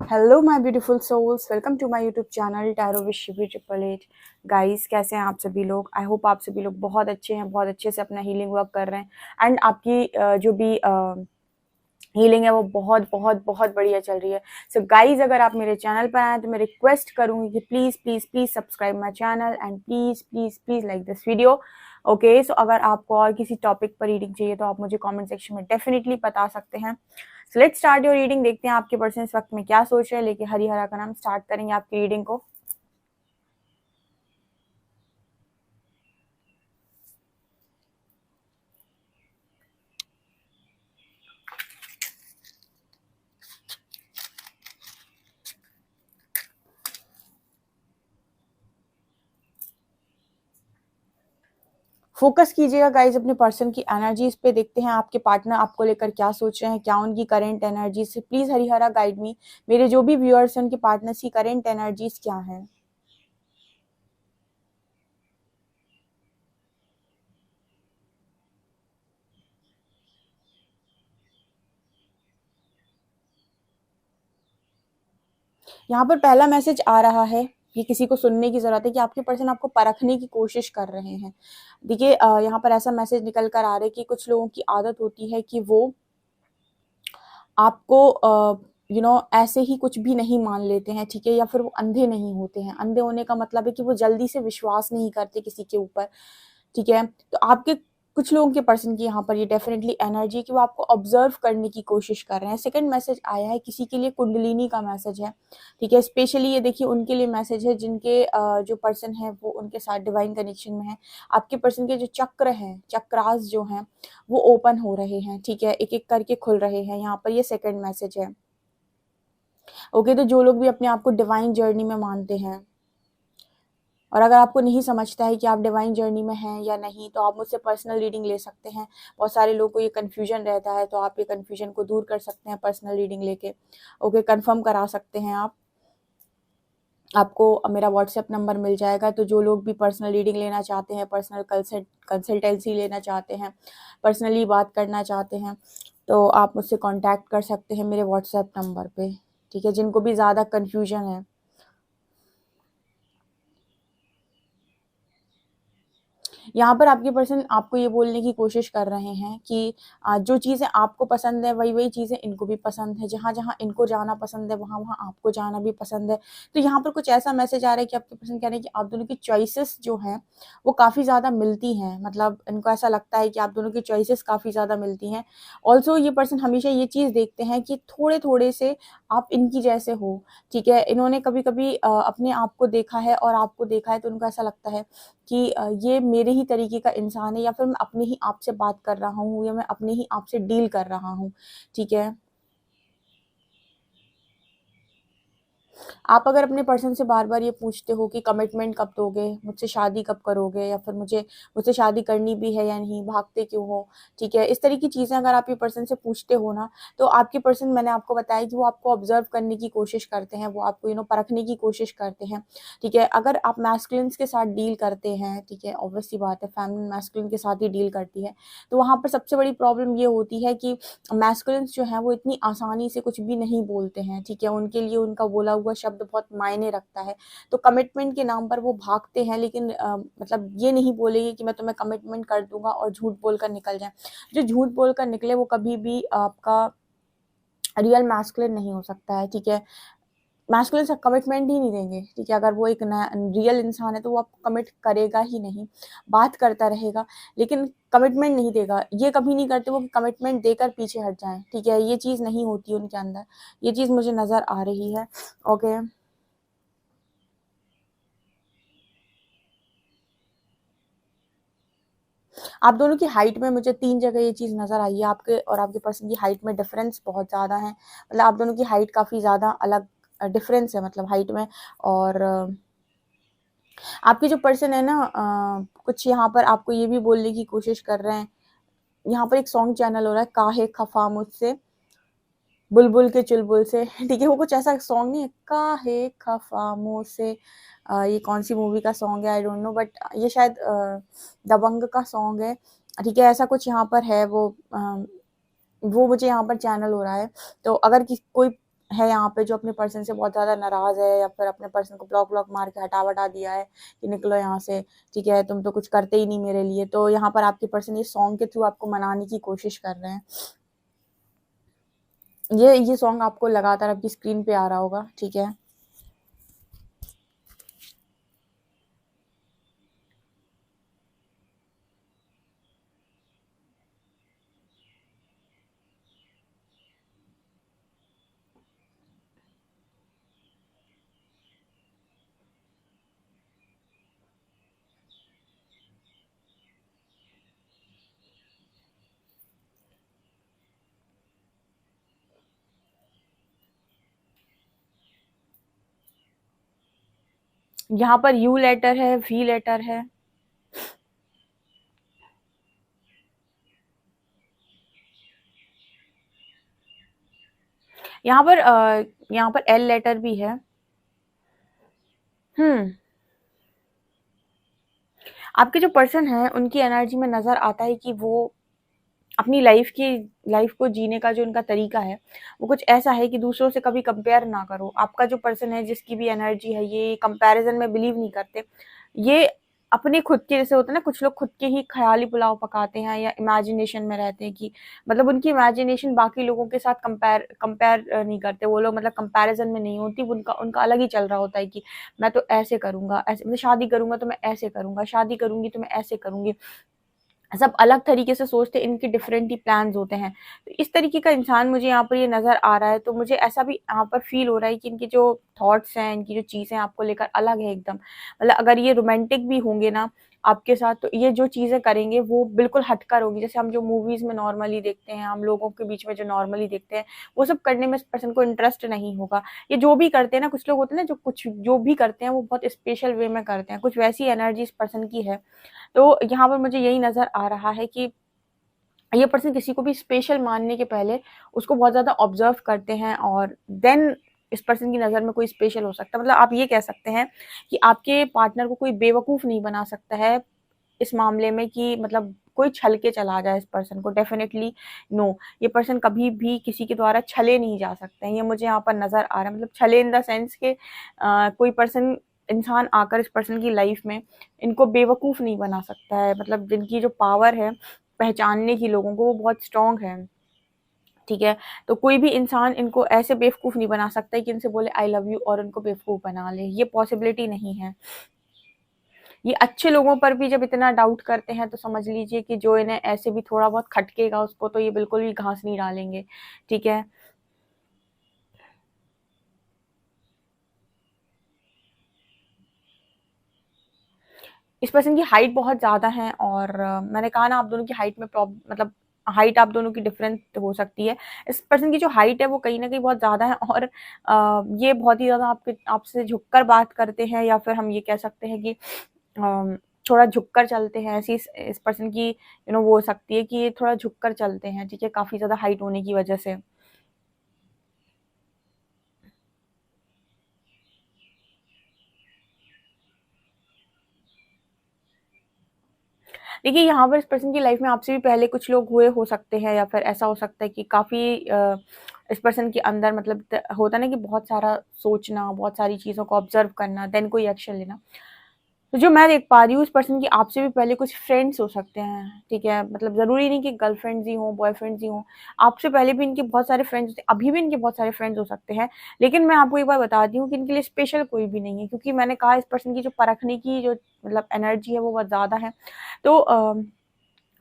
Hello my beautiful souls, welcome to my YouTube channel tarot with Shivi 888। Guys, कैसे हैं आप सभी लोग? आई होप आप सभी लोग बहुत अच्छे हैं, बहुत अच्छे से अपना हीलिंग वर्क कर रहे हैं एंड आपकी जो भी हीलिंग है वो बहुत बहुत बहुत बढ़िया चल रही है। सो गाइज, अगर आप मेरे चैनल पर आए तो मैं रिक्वेस्ट करूंगी कि please please please subscribe my channel and please please please like this video. Okay, so अगर आपको और किसी टॉपिक पर रीडिंग चाहिए तो आप मुझे कमेंट सेक्शन में डेफिनेटली बता सकते हैं। So let's start your reading. देखते हैं आपके पर्सन इस वक्त में क्या सोच रहे हैं। लेके हरी हरा का नाम स्टार्ट करेंगे आपकी रीडिंग को। फोकस कीजिएगा गाइज अपने पर्सन की एनर्जीज पे। देखते हैं आपके पार्टनर आपको लेकर क्या सोच रहे हैं, क्या उनकी करंट एनर्जीज से। Please Harihara guide me. मेरे जो भी व्यूअर्स हैं उनके पार्टनर्स की करंट एनर्जीज क्या है। यहाँ पर पहला मैसेज आ रहा है, ये किसी को सुनने की जरूरत है कि आपके पर्सन आपको परखने की कोशिश कर रहे हैं। देखिए, यहाँ पर ऐसा मैसेज निकल कर आ रहा है कि कुछ लोगों की आदत होती है कि वो आपको ऐसे ही कुछ भी नहीं मान लेते हैं, ठीक है, या फिर वो अंधे नहीं होते हैं। अंधे होने का मतलब है कि वो जल्दी से विश्वास नहीं करते किसी के ऊपर, ठीक है। तो आपके कुछ लोगों के पर्सन की यहाँ पर ये डेफिनेटली एनर्जी कि वो आपको ऑब्जर्व करने की कोशिश कर रहे हैं। सेकंड मैसेज आया है, किसी के लिए कुंडलिनी का मैसेज है, ठीक है। स्पेशली ये देखिए उनके लिए मैसेज है जिनके जो पर्सन है वो उनके साथ डिवाइन कनेक्शन में है। आपके पर्सन के जो चक्र हैं, चक्रास जो हैं, वो ओपन हो रहे हैं, ठीक है, एक एक करके खुल रहे हैं। यहाँ पर ये सेकंड मैसेज है। ओके, तो जो लोग भी अपने आप को डिवाइन जर्नी में मानते हैं, और अगर आपको नहीं समझता है कि आप डिवाइन जर्नी में हैं या नहीं, तो आप मुझसे पर्सनल रीडिंग ले सकते हैं। बहुत सारे लोगों को ये कन्फ्यूजन रहता है, तो आप ये कन्फ्यूजन को दूर कर सकते हैं पर्सनल रीडिंग लेके। ओके, कंफर्म करा सकते हैं आप। आपको मेरा व्हाट्सएप नंबर मिल जाएगा। तो जो लोग भी पर्सनल रीडिंग लेना चाहते हैं, पर्सनल कंसल्टेंसी लेना चाहते हैं, पर्सनली बात करना चाहते हैं, तो आप मुझसे कांटेक्ट कर सकते हैं मेरे व्हाट्सएप नंबर पे, ठीक है। जिनको भी ज़्यादा कन्फ्यूजन है, यहाँ पर आपके पर्सन आपको ये बोलने की कोशिश कर रहे हैं कि जो चीज़ें आपको पसंद है वही वही चीज़ें इनको भी पसंद है। जहाँ जहाँ इनको जाना पसंद है वहाँ वहाँ आपको जाना भी पसंद है। तो यहाँ पर कुछ ऐसा मैसेज आ रहा है कि आपके पर्सन कह रहे हैं कि आप दोनों की चॉइसेस जो हैं वो काफ़ी ज़्यादा मिलती हैं। मतलब इनको ऐसा लगता है कि आप दोनों की चॉइसेस काफ़ी ज़्यादा मिलती हैं। ऑल्सो ये पर्सन हमेशा ये चीज़ देखते हैं कि थोड़े थोड़े से आप इनकी जैसे हो, ठीक है। इन्होंने कभी कभी अपने आप को देखा है और आपको देखा है, तो उनको ऐसा लगता है कि ये मेरे ही तरीके का इंसान है, या फिर मैं अपने ही आप से बात कर रहा हूँ, या मैं अपने ही आप से डील कर रहा हूँ, ठीक है। आप अगर अपने पर्सन से बार बार ये पूछते हो कि कमिटमेंट कब दोगे, मुझसे शादी कब करोगे, या फिर मुझसे शादी करनी भी है या नहीं, भागते क्यों हो, ठीक है, इस तरह की चीज़ें अगर आप ये पर्सन से पूछते हो ना, तो आपके पर्सन, मैंने आपको बताया कि वो आपको ऑब्जर्व करने की कोशिश करते हैं, वो आपको परखने की कोशिश करते हैं, ठीक है। अगर आप मैस्कुलिन्स के साथ डील करते हैं, ठीक है, ऑब्वियस सी बात है, फैमिली मैस्कुलिन के साथ ही डील करती है, तो वहाँ पर सबसे बड़ी प्रॉब्लम ये होती है कि मैस्कुलिन्स जो हैं वो इतनी आसानी से कुछ भी नहीं बोलते हैं, ठीक है। उनके लिए उनका बोला हुआ शब्द बहुत मायने रखता है। तो कमिटमेंट के नाम पर वो भागते हैं, लेकिन मतलब ये नहीं बोलेंगे कि मैं तुम्हें कमिटमेंट कर दूंगा और झूठ बोलकर निकल जाए। जो झूठ बोलकर निकले वो कभी भी आपका रियल मैस्कुलिन नहीं हो सकता है, ठीक है। मैस्कुलिन से कमिटमेंट ही नहीं देंगे, ठीक है। अगर वो एक रियल इंसान है तो वो आपको कमिट करेगा ही नहीं, बात करता रहेगा लेकिन कमिटमेंट नहीं देगा। ये कभी नहीं करते वो कि कमिटमेंट देकर पीछे हट जाएं, ठीक है। ये चीज़ नहीं होती उनके अंदर, ये चीज़ मुझे नज़र आ रही है। ओके, आप दोनों की हाइट में मुझे 3 जगह ये चीज़ नज़र आई है। आपके और आपके पर्सन की हाइट में डिफरेंस बहुत ज़्यादा है। मतलब आप दोनों की हाइट काफ़ी ज़्यादा अलग डिफरेंस है, मतलब हाइट में। और आपके जो पर्सन है ना, कुछ यहाँ पर आपको ये भी बोलने की कोशिश कर रहे हैं। यहाँ पर एक सॉन्ग चैनल हो रहा है, काहे खफा मुझसे, बुलबुल के चुलबुल से, ठीक है। वो कुछ ऐसा सॉन्ग नहीं है, काहे खफा मुझसे। ये कौन सी मूवी का सॉन्ग है आई डोंट नो, बट ये शायद दबंग का सॉन्ग है, ठीक है। ऐसा कुछ यहाँ पर है। वो मुझे यहाँ पर चैनल हो रहा है। तो अगर कोई है यहाँ पे जो अपने पर्सन से बहुत ज़्यादा नाराज़ है या फिर अपने पर्सन को ब्लॉक ब्लॉक मार के हटा-वटा दिया है कि निकलो यहाँ से, ठीक है, तुम तो कुछ करते ही नहीं मेरे लिए। तो यहाँ पर आपके पर्सन ये सॉन्ग के थ्रू आपको मनाने की कोशिश कर रहे हैं। ये सॉन्ग आपको लगातार आपकी स्क्रीन पे आ रहा होगा, ठीक है। यहाँ पर यू लेटर है, वी लेटर है। यहाँ पर एल लेटर भी है। आपके जो पर्सन है उनकी एनर्जी में नज़र आता है कि वो अपनी लाइफ को जीने का जो उनका तरीका है वो कुछ ऐसा है कि दूसरों से कभी कंपेयर ना करो। आपका जो पर्सन है जिसकी भी एनर्जी है ये कंपैरिजन में बिलीव नहीं करते। ये अपने खुद के जैसे होता है ना, कुछ लोग खुद के ही ख़याली पुलाव पकाते हैं या इमेजिनेशन में रहते हैं कि मतलब उनकी इमेजिनेशन बाकी लोगों के साथ कंपेयर नहीं करते वो लोग, मतलब कंपैरिजन में नहीं होती। उनका उनका अलग ही चल रहा होता है कि मैं तो ऐसे करूँगा, ऐसे मतलब शादी करूँगा तो मैं ऐसे करूँगा, शादी करूँगी तो मैं ऐसे करूँगी। सब अलग तरीके से सोचते हैं, इनके डिफरेंट ही प्लान्स होते हैं। तो इस तरीके का इंसान मुझे यहाँ पर ये नज़र आ रहा है, तो मुझे ऐसा भी यहाँ पर फ़ील हो रहा है कि इनके जो थॉट्स हैं, इनकी जो चीज़ें आपको लेकर अलग है एकदम। मतलब अगर ये रोमांटिक भी होंगे ना आपके साथ, तो ये जो चीज़ें करेंगे वो बिल्कुल हटकर होगी। जैसे हम जो मूवीज़ में नॉर्मली देखते हैं, हम लोगों के बीच में जो नॉर्मली देखते हैं, वो सब करने में इस पर्सन को इंटरेस्ट नहीं होगा। ये जो भी करते हैं ना, कुछ लोग होते हैं ना जो भी करते हैं वो बहुत स्पेशल वे में करते हैं, कुछ वैसी एनर्जी इस पर्सन की है। तो यहाँ पर मुझे यही नज़र आ रहा है कि ये पर्सन किसी को भी स्पेशल मानने के पहले उसको बहुत ज़्यादा ऑब्जर्व करते हैं और देन इस पर्सन की नज़र में कोई स्पेशल हो सकता है। मतलब आप ये कह सकते हैं कि आपके पार्टनर को कोई बेवकूफ़ नहीं बना सकता है इस मामले में कि मतलब कोई छल के चला जाए इस पर्सन को, डेफिनेटली नो। ये पर्सन कभी भी किसी के द्वारा छले नहीं जा सकते हैं, ये मुझे यहाँ पर नज़र आ रहा है। मतलब छले इन द सेंस के कोई पर्सन इंसान आकर इस पर्सन की लाइफ में इनको बेवकूफ़ नहीं बना सकता है। मतलब जिनकी जो पावर है पहचानने की लोगों को, वो बहुत स्ट्रॉन्ग है, ठीक है। तो कोई भी इंसान इनको ऐसे बेवकूफ़ नहीं बना सकता है कि इनसे बोले आई लव यू और इनको बेवकूफ़ बना ले, ये पॉसिबिलिटी नहीं है। ये अच्छे लोगों पर भी जब इतना डाउट करते हैं तो समझ लीजिए कि जो इन्हें ऐसे भी थोड़ा बहुत खटकेगा उसको तो ये बिल्कुल भी घास नहीं डालेंगे, ठीक है। इस पर्सन की हाइट बहुत ज़्यादा है और मैंने कहा ना आप दोनों की हाइट में मतलब हाइट आप दोनों की डिफरेंट हो सकती है। इस पर्सन की जो हाइट है वो कहीं न कहीं बहुत ज़्यादा है और ये बहुत ही ज़्यादा आपसे झुककर बात करते हैं या फिर हम ये कह सकते हैं कि थोड़ा झुककर चलते हैं। ऐसी इस पर्सन की वो हो सकती है कि ये थोड़ा झुककर चलते हैं, ठीक है, काफ़ी ज़्यादा हाइट होने की वजह से। देखिए, यहाँ पर इस पर्सन की लाइफ में आपसे भी पहले कुछ लोग हुए हो सकते हैं या फिर ऐसा हो सकता है कि काफ़ी इस पर्सन के अंदर मतलब होता है ना कि बहुत सारा सोचना, बहुत सारी चीज़ों को ऑब्ज़र्व करना, देन कोई एक्शन लेना। तो जो मैं देख पा रही हूँ इस पर्सन की आपसे भी पहले कुछ फ्रेंड्स हो सकते हैं, ठीक है? मतलब ज़रूरी नहीं कि गर्लफ्रेंड्स ही हों, बॉयफ्रेंड्स ही हों। आपसे पहले भी इनके बहुत सारे फ्रेंड्स होते हैं, अभी भी इनके बहुत सारे फ्रेंड्स हो सकते हैं। लेकिन मैं आपको एक बात बताती हूँ कि इनके लिए स्पेशल कोई भी नहीं है क्योंकि मैंने कहा इस पर्सन की जो परखने की जो मतलब एनर्जी है वो बहुत ज़्यादा है। तो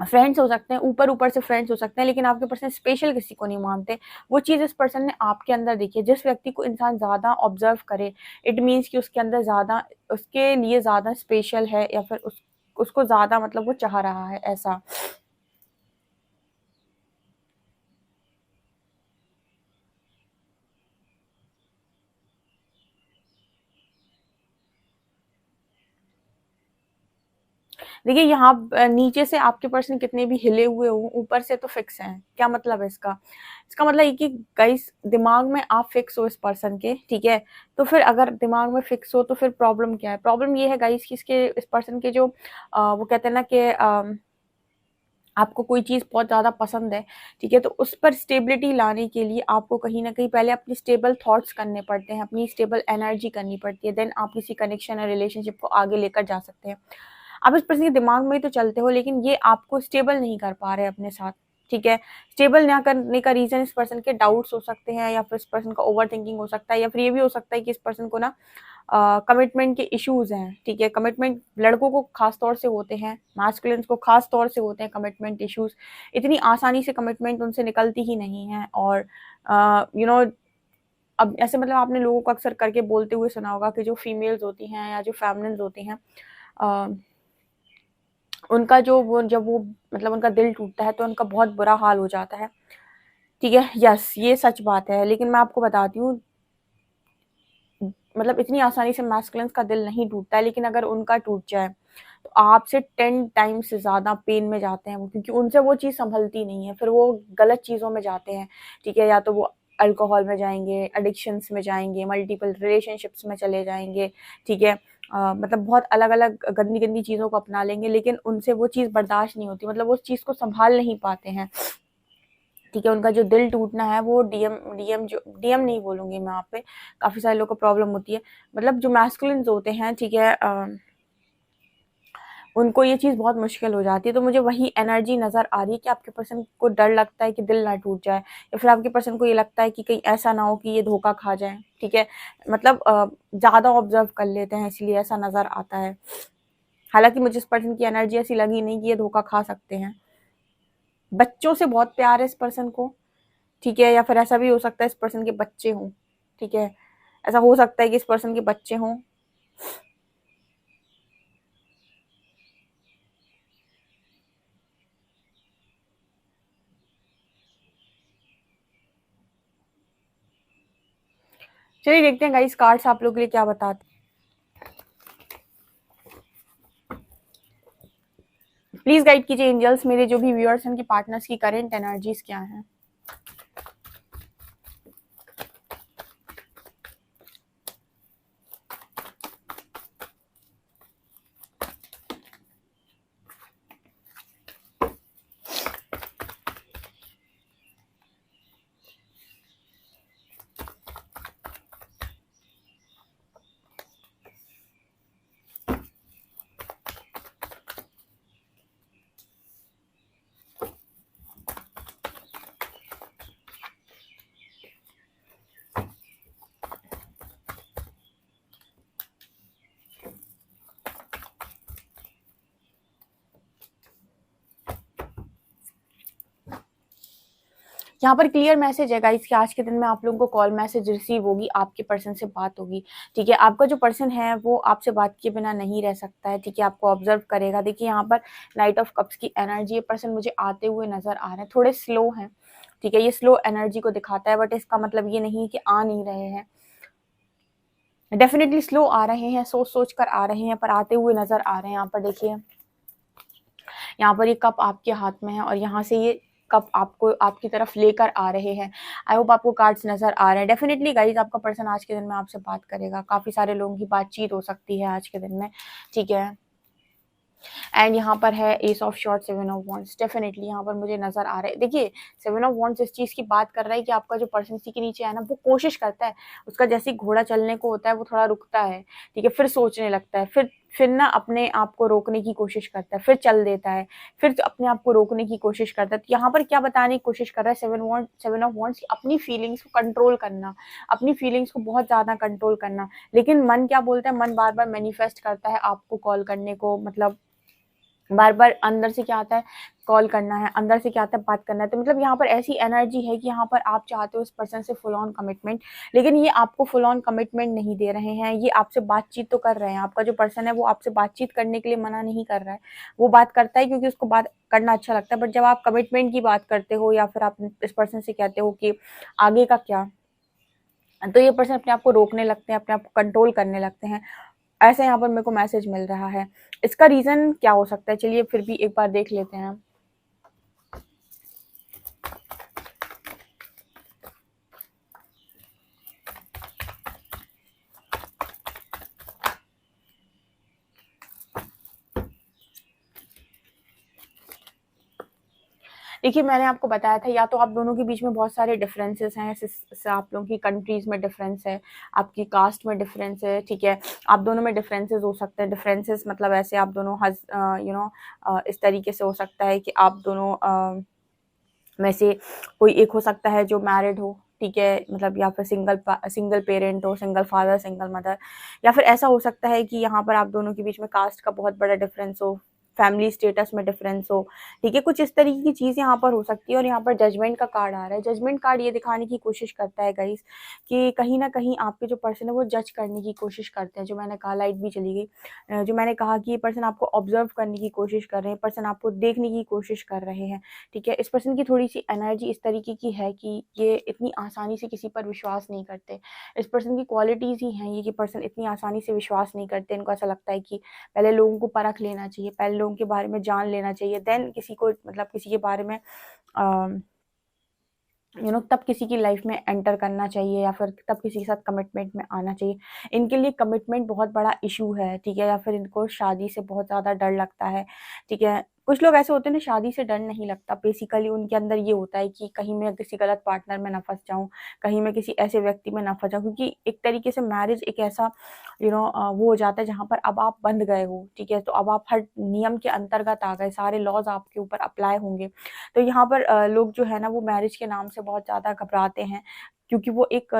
फ्रेंड्स हो सकते हैं, ऊपर-ऊपर से फ्रेंड्स हो सकते हैं, लेकिन आपके पर्सन स्पेशल किसी को नहीं मानते। वो चीज़ इस पर्सन ने आपके अंदर देखी है। जिस व्यक्ति को इंसान ज़्यादा ऑब्ज़र्व करे, इट मीन्स कि उसके अंदर ज़्यादा उसके लिए ज़्यादा स्पेशल है या फिर उसको ज़्यादा मतलब वो चाह रहा है, ऐसा। देखिए यहाँ नीचे से आपके पर्सन कितने भी हिले हुए हों, ऊपर से तो फिक्स हैं। क्या मतलब है इसका? इसका मतलब ये कि गाइस दिमाग में आप फिक्स हो इस पर्सन के, ठीक है? तो फिर अगर दिमाग में फिक्स हो तो फिर प्रॉब्लम क्या है? प्रॉब्लम ये है गाइस कि इस पर्सन के जो वो कहते हैं ना कि आपको कोई चीज़ बहुत ज़्यादा पसंद है, ठीक है, तो उस पर स्टेबिलिटी लाने के लिए आपको कहीं न कहीं पहले अपनी स्टेबल थॉट्स करने पड़ते हैं, अपनी स्टेबल एनर्जी करनी पड़ती है, देन आप किसी कनेक्शन और रिलेशनशिप को आगे लेकर जा सकते हैं। आप इस पर्सन के दिमाग में ही तो चलते हो, लेकिन ये आपको स्टेबल नहीं कर पा रहे अपने साथ, ठीक है। स्टेबल ना करने का रीज़न इस पर्सन के डाउट्स हो सकते हैं, या फिर इस पर्सन का ओवरथिंकिंग हो सकता है, या फिर ये भी हो सकता है कि इस पर्सन को ना कमिटमेंट के इश्यूज हैं, ठीक है। कमिटमेंट लड़कों को खास तौर से होते हैं, मास्कुलिन्स को खास तौर से होते हैं कमिटमेंट इश्यूज। इतनी आसानी से कमिटमेंट उनसे निकलती ही नहीं है। और यू नो अब ऐसे मतलब आपने लोगों को अक्सर करके बोलते हुए सुना होगा कि जो फीमेल्स होती हैं या जो फेमिनिन्स होती हैं, उनका जो वो जब वो मतलब उनका दिल टूटता है तो उनका बहुत बुरा हाल हो जाता है, ठीक है। यस, ये सच बात है, लेकिन मैं आपको बताती हूँ, मतलब इतनी आसानी से मैस्कुलिन्स का दिल नहीं टूटता है, लेकिन अगर उनका टूट जाए तो आपसे 10 टाइम्स से ज़्यादा पेन में जाते हैं वो, क्योंकि उनसे वो चीज़ संभलती नहीं है, फिर वो गलत चीज़ों में जाते हैं, ठीक है। या तो वो अल्कोहल में जाएंगे, एडिक्शंस में जाएंगे, मल्टीपल रिलेशनशिप्स में चले जाएंगे, ठीक है। मतलब बहुत अलग अलग गंदी गंदी चीज़ों को अपना लेंगे, लेकिन उनसे वो चीज़ बर्दाश्त नहीं होती, मतलब उस चीज़ को संभाल नहीं पाते हैं, ठीक है। उनका जो दिल टूटना है वो डीएम नहीं बोलूँगी मैं यहाँ पे, काफ़ी सारे लोगों को प्रॉब्लम होती है, मतलब जो मैस्कुलिन्स होते हैं, ठीक है, उनको ये चीज़ बहुत मुश्किल हो जाती है। तो मुझे वही एनर्जी नज़र आ रही है कि आपके पर्सन को डर लगता है कि दिल ना टूट जाए, या फिर आपके पर्सन को ये लगता है कि कहीं ऐसा ना हो कि ये धोखा खा जाए, ठीक है। मतलब ज़्यादा ऑब्जर्व कर लेते हैं, इसलिए ऐसा नज़र आता है। हालाँकि मुझे इस पर्सन की एनर्जी ऐसी लगी नहीं कि ये धोखा खा सकते हैं। बच्चों से बहुत प्यार है इस पर्सन को, ठीक है, या फिर ऐसा भी हो सकता है इस पर्सन के बच्चे हों, ठीक है। ऐसा हो सकता है कि इस पर्सन के बच्चे हों। चलिए देखते हैं गाइस कार्ड्स आप लोगों के लिए क्या बताते हैं। प्लीज गाइड कीजिए एंजल्स, मेरे जो भी व्यूअर्स हैं उनकी पार्टनर्स की करंट एनर्जीज क्या हैं। यहाँ पर क्लियर मैसेज है गाइस कि आज के दिन में आप लोगों को कॉल मैसेज रिसीव होगी, आपके पर्सन से बात होगी, ठीक है। आपका जो पर्सन है वो आपसे बात किए बिना नहीं रह सकता है, ठीक है, आपको ऑब्जर्व करेगा। देखिए यहाँ पर नाइट ऑफ कप्स की एनर्जी, ये पर्सन मुझे आते हुए नजर आ रहे हैं, थोड़े स्लो हैं, ठीक है। ये स्लो एनर्जी को दिखाता है, बट इसका मतलब ये नहीं कि आ नहीं रहे हैं, डेफिनेटली स्लो आ रहे हैं, सोच सोच कर आ रहे हैं, पर आते हुए नजर आ रहे हैं। यहाँ पर देखिए, यहाँ पर ये कप आपके हाथ में है और यहाँ से ये कप आपको आपकी तरफ लेकर आ रहे हैं। आई होप आपको कार्ड्स नजर आ रहे हैं। डेफिनेटली गाइज आपका पर्सन आज के दिन में आपसे बात करेगा, काफी सारे लोगों की बातचीत हो सकती है आज के दिन में, ठीक है। एंड यहाँ पर है S of short, seven of wands, definitely यहाँ पर मुझे नजर आ रहा है। देखिए सेवन ऑफ वॉन्ड्स इस चीज की बात कर रहा है कि आपका जो पर्सन इसी के नीचे है ना, वो कोशिश करता है, उसका जैसे घोड़ा चलने को होता है वो थोड़ा रुकता है, ठीक है, फिर सोचने लगता है, फिर ना अपने आप को रोकने की कोशिश करता है, फिर चल देता है, फिर अपने आप को रोकने की कोशिश करता है। तो यहाँ पर क्या बताने की कोशिश कर रहा है सेवन ऑफ वॉन्ड्स, अपनी फीलिंग्स को कंट्रोल करना, अपनी फीलिंग्स को बहुत ज्यादा कंट्रोल करना। लेकिन मन क्या बोलता है, मन बार बार मैनिफेस्ट करता है आपको कॉल करने को, मतलब बार बार अंदर से क्या आता है, कॉल करना है, अंदर से क्या आता है, बात करना है। तो मतलब यहाँ पर ऐसी एनर्जी है कि यहाँ पर आप चाहते हो इस पर्सन से फुल ऑन कमिटमेंट, लेकिन ये आपको फुल ऑन कमिटमेंट नहीं दे रहे हैं। ये आपसे बातचीत तो कर रहे हैं, आपका जो पर्सन है वो आपसे बातचीत करने के लिए मना नहीं कर रहा है, वो बात करता है क्योंकि उसको बात करना अच्छा लगता है। बट जब आप कमिटमेंट की बात करते हो या फिर आप इस पर्सन से कहते हो कि आगे का क्या, तो ये पर्सन अपने आप को रोकने लगते हैं, अपने आप को कंट्रोल करने लगते हैं। ऐसा यहाँ पर मेरे को मैसेज मिल रहा है। इसका रीजन क्या हो सकता है, चलिए फिर भी एक बार देख लेते हैं। देखिए, मैंने आपको बताया था, या तो आप दोनों के बीच में बहुत सारे डिफरेंसेस हैं, जैसे आप लोगों की कंट्रीज़ में डिफरेंस है, आपकी कास्ट में डिफरेंस है, ठीक है? आप दोनों में डिफरेंसेस हो सकते हैं। डिफरेंसेस मतलब ऐसे आप दोनों इस तरीके से हो सकता है कि आप दोनों में से कोई एक हो सकता है जो मैरिड हो, ठीक है? मतलब या फिर सिंगल पेरेंट हो, सिंगल फादर, सिंगल मदर, या फिर ऐसा हो सकता है कि यहाँ पर आप दोनों के बीच में कास्ट का बहुत बड़ा डिफरेंस हो, फैमिली स्टेटस में डिफरेंस हो, ठीक है? कुछ इस तरीके की चीज़ यहाँ पर हो सकती है। और यहाँ पर जजमेंट का कार्ड आ रहा है। जजमेंट कार्ड ये दिखाने की कोशिश करता है गाइस कि कहीं न कहीं आपके जो पर्सन है वो जज करने की कोशिश करते हैं। जो मैंने कहा, लाइट भी चली गई। जो मैंने कहा कि ये पर्सन आपको ऑब्ज़र्व करने की कोशिश कर रहे हैं, पर्सन आपको देखने की कोशिश कर रहे हैं, ठीक है? इस पर्सन की थोड़ी-सी एनर्जी इस तरीके की है कि ये इतनी आसानी से किसी पर विश्वास नहीं करते। इस पर्सन की क्वालिटीज़ ही हैं ये कि पर्सन इतनी आसानी से विश्वास नहीं करते। इनको ऐसा लगता है कि पहले लोगों को परख लेना चाहिए, पहले लोगों के बारे में जान लेना चाहिए, देन किसी को, मतलब किसी के बारे में तब किसी की लाइफ में एंटर करना चाहिए, या फिर तब किसी के साथ कमिटमेंट में आना चाहिए। इनके लिए कमिटमेंट बहुत बड़ा इशू है, ठीक है? या फिर इनको शादी से बहुत ज़्यादा डर लगता है, ठीक है? कुछ लोग ऐसे होते हैं ना, शादी से डर नहीं लगता, बेसिकली उनके अंदर ये होता है कि कहीं मैं किसी गलत पार्टनर में ना फँस जाऊँ, कहीं मैं किसी ऐसे व्यक्ति में ना फँस जाऊँ, क्योंकि एक तरीके से मैरिज एक ऐसा वो हो जाता है जहाँ पर अब आप बंध गए हो, ठीक है? तो अब आप हर नियम के अंतर्गत आ गए, सारे लॉज़ आपके ऊपर अप्लाई होंगे। तो यहाँ पर लोग जो है ना वो मैरिज के नाम से बहुत ज़्यादा घबराते हैं, क्योंकि वो एक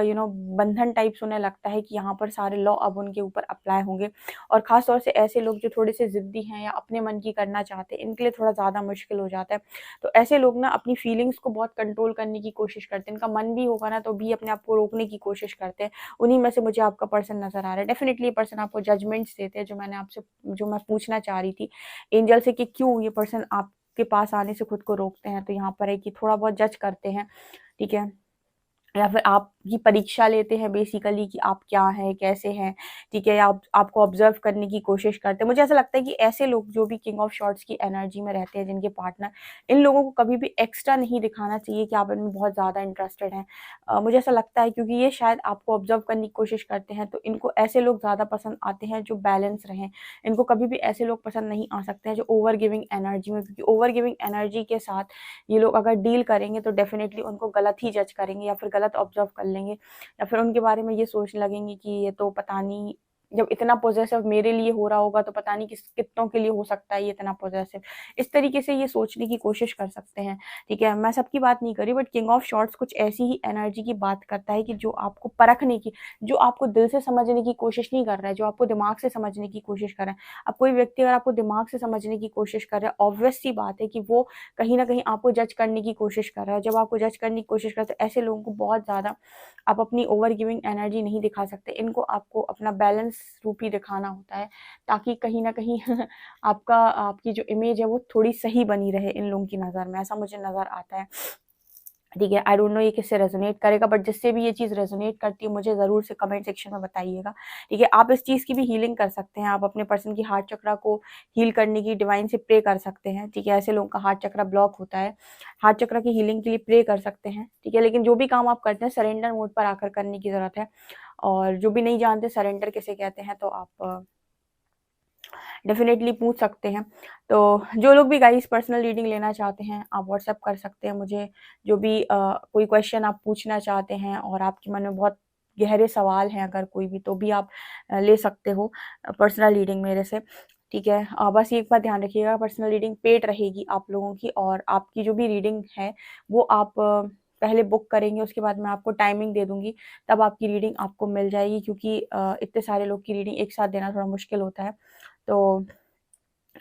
बंधन टाइप्स उन्हें लगता है कि यहाँ पर सारे लॉ अब उनके ऊपर अप्लाई होंगे। और ख़ास तौर से ऐसे लोग जो थोड़े से ज़िद्दी हैं या अपने मन की करना चाहते हैं, इनके लिए थोड़ा ज़्यादा मुश्किल हो जाता है। तो ऐसे लोग ना अपनी फीलिंग्स को बहुत कंट्रोल करने की कोशिश करते हैं। इनका मन भी होगा ना तो भी अपने आप को रोकने की कोशिश करते हैं। उन्हीं में से मुझे आपका पर्सन नज़र आ रहा है। डेफ़िनिटली ये पर्सन आपको जजमेंट्स देते हैं, जो मैं पूछना चाह रही थी एंजल से, कि क्यों ये पर्सन आप के पास आने से खुद को रोकते हैं। तो यहाँ पर है कि थोड़ा बहुत जज करते हैं, ठीक है? या फिर आपकी परीक्षा लेते हैं बेसिकली कि आप क्या हैं, कैसे हैं, ठीक है? या आपको ऑब्ज़र्व करने की कोशिश करते हैं। मुझे ऐसा लगता है कि ऐसे लोग जो भी किंग ऑफ शॉर्ट्स की एनर्जी में रहते हैं, जिनके पार्टनर, इन लोगों को कभी भी एक्स्ट्रा नहीं दिखाना चाहिए कि आप इनमें बहुत ज़्यादा इंटरेस्टेड हैं। मुझे ऐसा लगता है क्योंकि ये शायद आपको ऑब्ज़र्व करने की कोशिश करते हैं, तो इनको ऐसे लोग ज़्यादा पसंद आते हैं जो बैलेंस रहें। इनको कभी भी ऐसे लोग पसंद नहीं आ सकते हैं जो ओवर गिविंग एनर्जी में, क्योंकि ओवर गिविंग एनर्जी के साथ ये लोग अगर डील करेंगे तो डेफ़िनेटली उनको गलत ही जज करेंगे, या फिर गलत ऑब्ज़र्व कर लेंगे, या फिर उनके बारे में ये सोचने लगेंगे कि ये तो पता नहीं, जब इतना पॉसेसिव मेरे लिए हो रहा होगा तो पता नहीं कितनों के लिए हो सकता है ये इतना पॉसेसिव। इस तरीके से ये सोचने की कोशिश कर सकते हैं, ठीक है? मैं सबकी बात नहीं कर रही, बट किंग ऑफ शॉर्ट्स कुछ ऐसी ही एनर्जी की बात करता है कि जो आपको परखने की, जो आपको दिल से समझने की कोशिश नहीं कर रहा है, जो आपको दिमाग से समझने की कोशिश कर रहा है। अब कोई व्यक्ति अगर आपको दिमाग से समझने की कोशिश कर रहा है, ऑब्वियस सी बात है कि वो कहीं न कहीं आपको जज करने की कोशिश कर रहा है। जब आपको जज करने की कोशिश करते हैं, ऐसे लोगों को बहुत ज़्यादा आप अपनी ओवर गिविंग एनर्जी नहीं दिखा सकते। इनको आपको अपना बैलेंस रूप ही दिखाना होता है, ताकि कहीं न कहीं आपकी जो इमेज है वो थोड़ी सही बनी रहे इन लोगों की नज़र में, ऐसा मुझे नज़र आता है। ठीक है, आई डोंट नो ये किससे रेज़ोनेट करेगा, बट जिससे भी ये चीज़ रेज़ोनेट करती है मुझे ज़रूर से कमेंट सेक्शन में बताइएगा, ठीक है? आप इस चीज़ की भी हीलिंग कर सकते हैं, आप अपने पर्सन की हार्ट चक्रा को हील करने की डिवाइन से प्रे कर सकते हैं, ठीक है? ऐसे लोगों का हार्ट चक्रा ब्लॉक होता है, हार्ट चक्रा की हीलिंग के लिए प्रे कर सकते हैं, ठीक है? लेकिन जो भी काम आप करते हैं सरेंडर मोड पर आकर करने की ज़रूरत है। और जो भी नहीं जानते सरेंडर किसे कहते हैं, तो आप डेफ़िनेटली पूछ सकते हैं। तो जो लोग भी गाइस पर्सनल रीडिंग लेना चाहते हैं, आप व्हाट्सएप कर सकते हैं मुझे। जो भी कोई क्वेश्चन आप पूछना चाहते हैं और आपके मन में बहुत गहरे सवाल हैं अगर कोई भी, तो भी आप ले सकते हो पर्सनल रीडिंग मेरे से, ठीक है? बस एक बात ध्यान रखिएगा, पर्सनल रीडिंग पेड रहेगी आप लोगों की, और आपकी जो भी रीडिंग है वो आप पहले बुक करेंगे, उसके बाद मैं आपको टाइमिंग दे दूँगी, तब आपकी रीडिंग आपको मिल जाएगी, क्योंकि इतने सारे लोग की रीडिंग एक साथ देना थोड़ा मुश्किल होता है। तो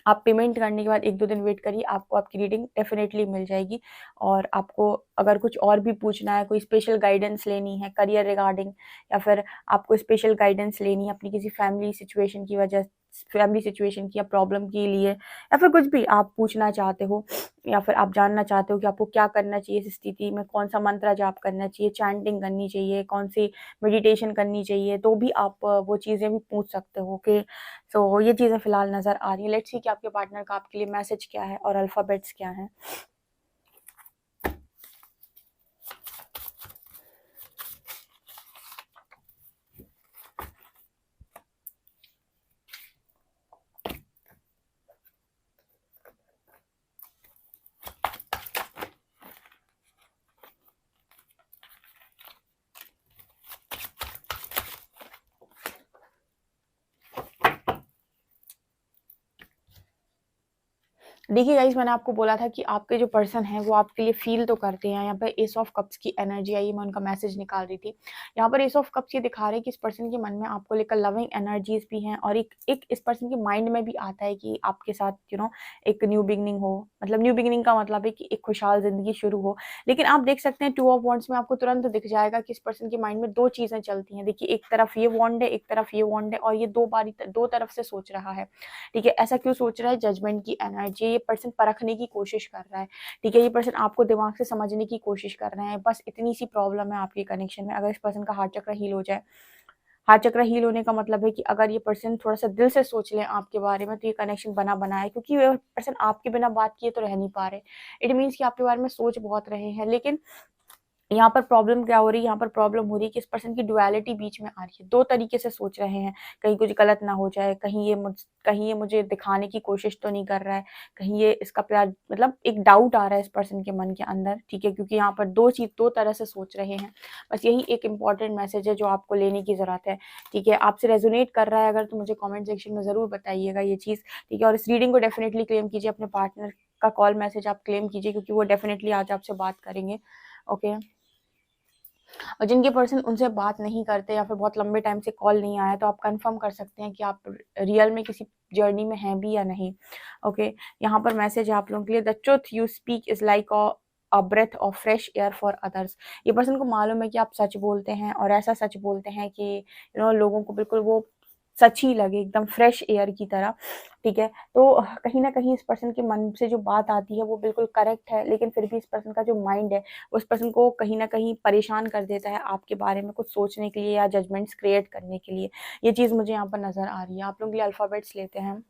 आप पेमेंट करने के बाद 1-2 दिन वेट करिए, आपको आपकी रीडिंग डेफ़िनेटली मिल जाएगी। और आपको अगर कुछ और भी पूछना है, कोई स्पेशल गाइडेंस लेनी है करियर रिगार्डिंग, या फिर आपको स्पेशल गाइडेंस लेनी है अपनी किसी फैमिली सिचुएशन की या प्रॉब्लम के लिए, या फिर कुछ भी आप पूछना चाहते हो, या फिर आप जानना चाहते हो कि आपको क्या करना चाहिए इस स्थिति में, कौन-सा मंत्र जाप करना चाहिए, चैंटिंग करनी चाहिए, कौन-सी मेडिटेशन करनी चाहिए, तो भी आप वो चीज़ें भी पूछ सकते हो, ओके? सो ये चीज़ें फ़िलहाल नज़र आ रही हैं। लेट्स सी कि आपके पार्टनर का आपके लिए मैसेज क्या है और अल्फ़ाबेट्स क्या हैं। देखिए गाइस, मैंने आपको बोला था कि आपके जो पर्सन है वो आपके लिए फील तो करते हैं। यहाँ पर एस ऑफ कप्स की एनर्जी आई, मैं उनका मैसेज निकाल रही थी। यहाँ पर एस ऑफ कप्स ये दिखा रहे हैं कि इस पर्सन के मन में आपको लेकर लविंग एनर्जीज भी हैं, और एक इस पर्सन के माइंड में भी आता है कि आपके साथ एक न्यू बिगनिंग हो। मतलब न्यू बिगनिंग का मतलब है कि एक खुशहाल जिंदगी शुरू हो। लेकिन आप देख सकते हैं 2 ऑफ वॉन्ड्स में आपको तुरंत दिख जाएगा कि इस पर्सन के माइंड में 2 चीजें चलती हैं। देखिए, एक तरफ ये वॉन्ड है, एक तरफ ये वॉन्ड है, और ये 2 तरफ से सोच रहा है। ठीक है, ऐसा क्यों सोच रहा है? जजमेंट की एनर्जी। ये पर्सन परखने की कोशिश कर रहा है। ठीक है, ये पर्सन आपको दिमाग से समझने की कोशिश कर रहे हैं। बस इतनी सी प्रॉब्लम है आपके कनेक्शन में। अगर इस पर्सन का हार्ट चक्र हील हो जाए, हार्ट चक्र हील होने का मतलब है कि अगर ये पर्सन थोड़ा सा दिल से सोच ले आपके बारे में, तो ये कनेक्शन बना है, क्योंकि ये पर्सन आपके बिना बात किए तो रह नहीं पा रहे। इट मीन्स कि आपके बारे में सोच बहुत रहे हैं। लेकिन यहाँ पर प्रॉब्लम क्या हो रही है? यहाँ पर प्रॉब्लम हो रही है कि इस पर्सन की डुअलिटी बीच में आ रही है। 2 तरीके से सोच रहे हैं, कहीं कुछ गलत ना हो जाए, कहीं ये मुझे दिखाने की कोशिश तो नहीं कर रहा है, कहीं ये इसका प्यार, मतलब एक डाउट आ रहा है इस पर्सन के मन के अंदर। ठीक है, क्योंकि यहाँ पर 2 तरह से सोच रहे हैं। बस यही एक इम्पॉर्टेंट मैसेज है जो आपको लेने की ज़रूरत है। ठीक है, आपसे रेजोनेट कर रहा है अगर, तो मुझे कॉमेंट सेक्शन में ज़रूर बताइएगा ये चीज़। ठीक है, और इस रीडिंग को डेफिनेटली क्लेम कीजिए। अपने पार्टनर का कॉल मैसेज आप क्लेम कीजिए, क्योंकि वो डेफिनेटली आज आपसे बात करेंगे। ओके, और जिनके पर्सन उनसे बात नहीं करते या फिर बहुत लंबे टाइम से कॉल नहीं आया, तो आप कंफर्म कर सकते हैं कि आप रियल में किसी जर्नी में हैं भी या नहीं। ओके, यहाँ पर मैसेज है आप लोगों के लिए। The truth you speak is like a breath of fresh air for others. ये पर्सन को मालूम है कि आप सच बोलते हैं, और ऐसा सच बोलते हैं कि लोगों को बिल्कुल वो सच ही लगे, एकदम फ्रेश एयर की तरह। ठीक है, तो कहीं ना कहीं इस पर्सन के मन से जो बात आती है वो बिल्कुल करेक्ट है, लेकिन फिर भी इस पर्सन का जो माइंड है उस पर्सन को कहीं ना कहीं परेशान कर देता है आपके बारे में कुछ सोचने के लिए या जजमेंट्स क्रिएट करने के लिए। ये चीज़ मुझे यहाँ पर नजर आ रही है। आप लोगों के लिए अल्फाबेट्स लेते हैं।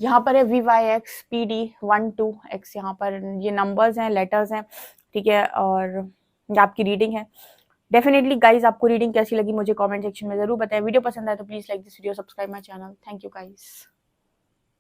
यहाँ पर है VYXPD12X। यहाँ पर ये नंबर्स हैं, लेटर्स हैं। ठीक है, और ये आपकी रीडिंग है। डेफिनेटली गाइज, आपको रीडिंग कैसी लगी मुझे कमेंट सेक्शन में जरूर बताएं। वीडियो पसंद आए तो please like this video, subscribe my channel. Thank you guys.